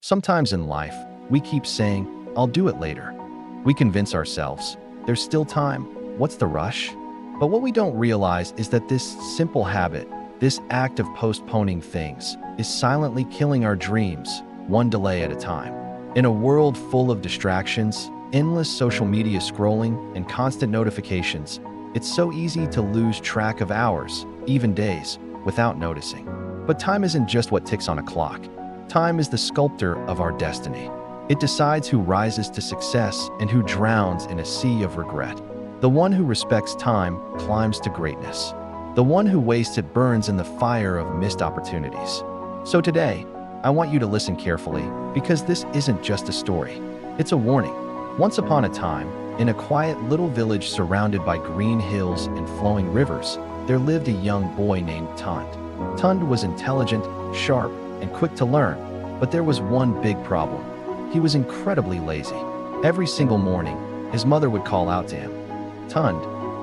Sometimes in life, we keep saying, I'll do it later. We convince ourselves, there's still time, what's the rush? But what we don't realize is that this simple habit, this act of postponing things, is silently killing our dreams, one delay at a time. In a world full of distractions, endless social media scrolling, and constant notifications, it's so easy to lose track of hours, even days, without noticing. But time isn't just what ticks on a clock. Time is the sculptor of our destiny. It decides who rises to success and who drowns in a sea of regret. The one who respects time climbs to greatness. The one who wastes it burns in the fire of missed opportunities. So today, I want you to listen carefully, because this isn't just a story. It's a warning. Once upon a time, in a quiet little village surrounded by green hills and flowing rivers, there lived a young boy named Tund. Tund was intelligent, sharp, and quick to learn, but there was one big problem. He was incredibly lazy. Every single morning, his mother would call out to him, "Tund,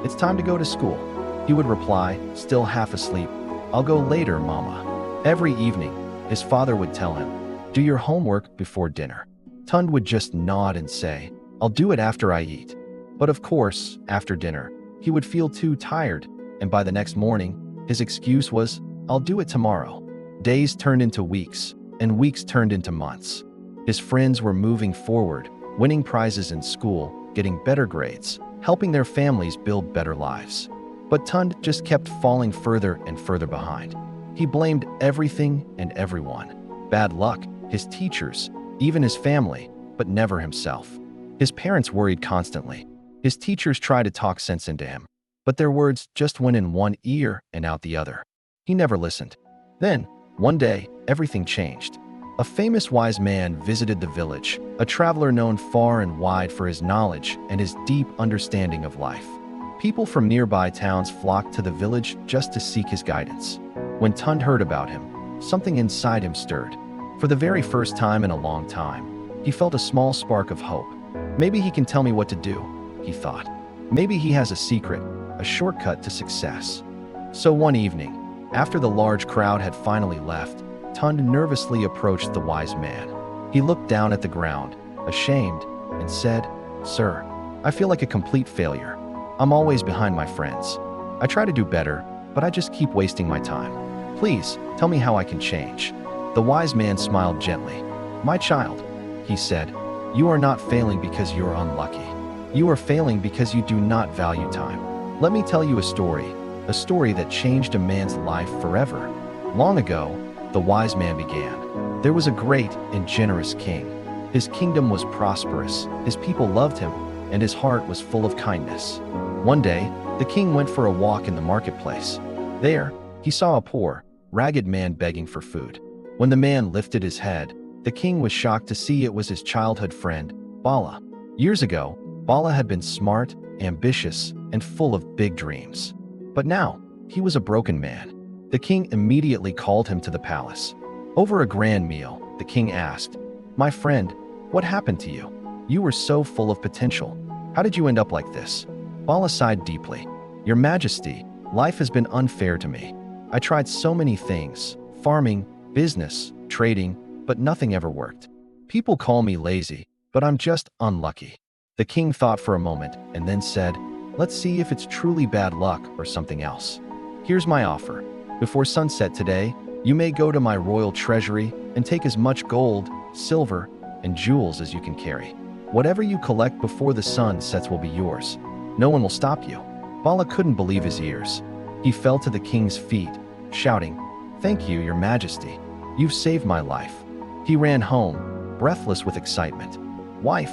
it's time to go to school." He would reply, still half asleep, "I'll go later, Mama." Every evening, his father would tell him, "Do your homework before dinner." Tund would just nod and say, "I'll do it after I eat." But of course, after dinner, he would feel too tired, and by the next morning, his excuse was, "I'll do it tomorrow." Days turned into weeks, and weeks turned into months. His friends were moving forward, winning prizes in school, getting better grades, helping their families build better lives. But Tund just kept falling further and further behind. He blamed everything and everyone. Bad luck, his teachers, even his family, but never himself. His parents worried constantly. His teachers tried to talk sense into him, but their words just went in one ear and out the other. He never listened. Then, one day, everything changed. A famous wise man visited the village, a traveler known far and wide for his knowledge and his deep understanding of life. People from nearby towns flocked to the village just to seek his guidance. When Tund heard about him, something inside him stirred. For the very first time in a long time, he felt a small spark of hope. Maybe he can tell me what to do, he thought. Maybe he has a secret, a shortcut to success. So one evening, after the large crowd had finally left, Tund nervously approached the wise man. He looked down at the ground, ashamed, and said, "Sir, I feel like a complete failure. I'm always behind my friends. I try to do better, but I just keep wasting my time. Please, tell me how I can change." The wise man smiled gently. "My child," he said, "you are not failing because you're unlucky. You are failing because you do not value time. Let me tell you a story that changed a man's life forever. Long ago, the wise man began. There was a great and generous king. His kingdom was prosperous, his people loved him, and his heart was full of kindness. One day, the king went for a walk in the marketplace. There, he saw a poor, ragged man begging for food. When the man lifted his head, the king was shocked to see it was his childhood friend, Bala. Years ago, Bala had been smart, ambitious, and full of big dreams. But now, he was a broken man. The king immediately called him to the palace. Over a grand meal, the king asked, "My friend, what happened to you? You were so full of potential. How did you end up like this?" Bala sighed deeply. "Your Majesty, life has been unfair to me. I tried so many things, farming, business, trading, but nothing ever worked. People call me lazy, but I'm just unlucky." The king thought for a moment and then said, "Let's see if it's truly bad luck or something else. Here's my offer. Before sunset today, you may go to my royal treasury and take as much gold, silver, and jewels as you can carry. Whatever you collect before the sun sets will be yours. No one will stop you." Bala couldn't believe his ears. He fell to the king's feet, shouting, "Thank you, Your Majesty. You've saved my life." He ran home, breathless with excitement. Wife,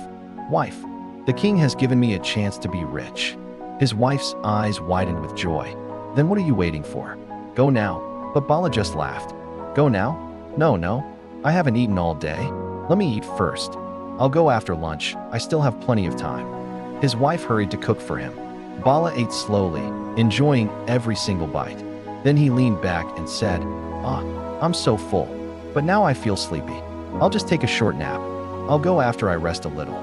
the king has given me a chance to be rich." His wife's eyes widened with joy. "Then what are you waiting for? Go now." But Bala just laughed. "Go now? No, I haven't eaten all day. Let me eat first. I'll go after lunch, I still have plenty of time." His wife hurried to cook for him. Bala ate slowly, enjoying every single bite. Then he leaned back and said, I'm so full, but now I feel sleepy. I'll just take a short nap. I'll go after I rest a little."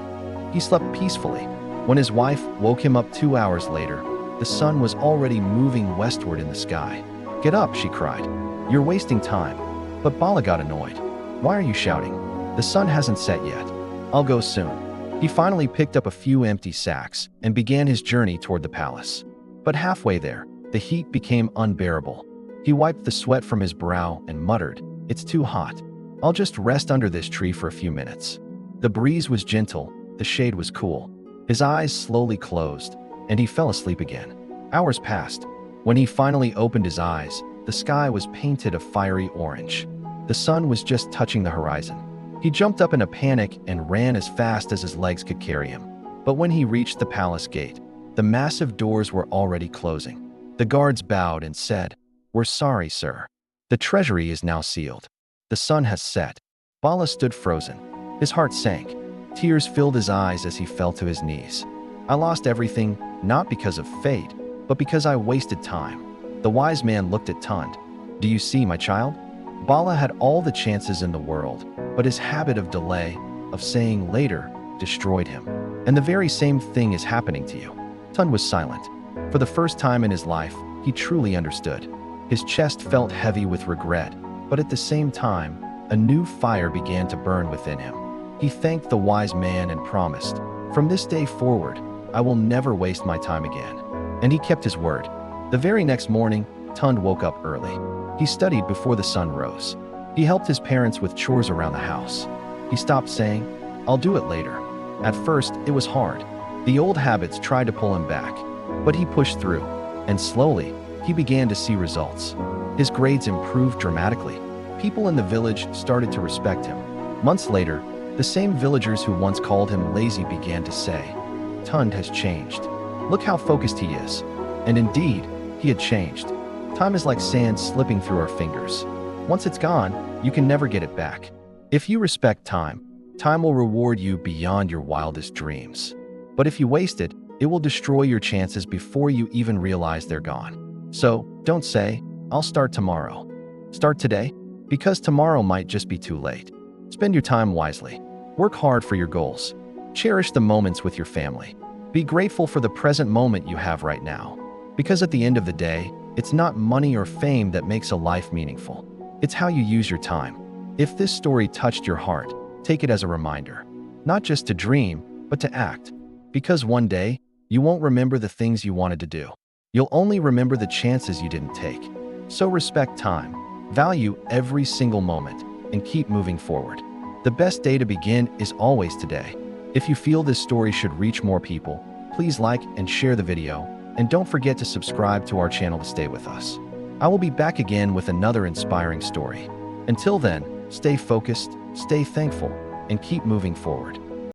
He slept peacefully. When his wife woke him up 2 hours later, the sun was already moving westward in the sky. "Get up," she cried. "You're wasting time." But Bala got annoyed. "Why are you shouting? The sun hasn't set yet. I'll go soon. He finally picked up a few empty sacks and began his journey toward the palace. But halfway there, the heat became unbearable. He wiped the sweat from his brow and muttered, "It's too hot. I'll just rest under this tree for a few minutes." The breeze was gentle, the shade was cool. His eyes slowly closed, and he fell asleep again. Hours passed. When he finally opened his eyes, the sky was painted a fiery orange. The sun was just touching the horizon. He jumped up in a panic and ran as fast as his legs could carry him. But when he reached the palace gate, the massive doors were already closing. The guards bowed and said, "We're sorry, sir. The treasury is now sealed. The sun has set." Bala stood frozen. His heart sank. Tears filled his eyes as he fell to his knees. "I lost everything, not because of fate, but because I wasted time." The wise man looked at Tund. "Do you see, my child? Bala had all the chances in the world, but his habit of delay, of saying later, destroyed him. And the very same thing is happening to you." Tund was silent. For the first time in his life, he truly understood. His chest felt heavy with regret, but at the same time, a new fire began to burn within him. He thanked the wise man and promised, "From this day forward, I will never waste my time again." And he kept his word. The very next morning, Tund woke up early. He studied before the sun rose. He helped his parents with chores around the house. He stopped saying, "I'll do it later." At first, it was hard. The old habits tried to pull him back, but he pushed through, and slowly, he began to see results. His grades improved dramatically. People in the village started to respect him. Months later, the same villagers who once called him lazy began to say, "Tund has changed. Look how focused he is." And indeed, he had changed. Time is like sand slipping through our fingers. Once it's gone, you can never get it back. If you respect time, time will reward you beyond your wildest dreams. But if you waste it, it will destroy your chances before you even realize they're gone. So, don't say, "I'll start tomorrow." Start today, because tomorrow might just be too late. Spend your time wisely. Work hard for your goals. Cherish the moments with your family. Be grateful for the present moment you have right now. Because at the end of the day, it's not money or fame that makes a life meaningful. It's how you use your time. If this story touched your heart, take it as a reminder. Not just to dream, but to act. Because one day, you won't remember the things you wanted to do. You'll only remember the chances you didn't take. So respect time, value every single moment, and keep moving forward. The best day to begin is always today. If you feel this story should reach more people, please like and share the video, and don't forget to subscribe to our channel to stay with us. I will be back again with another inspiring story. Until then, stay focused, stay thankful, and keep moving forward.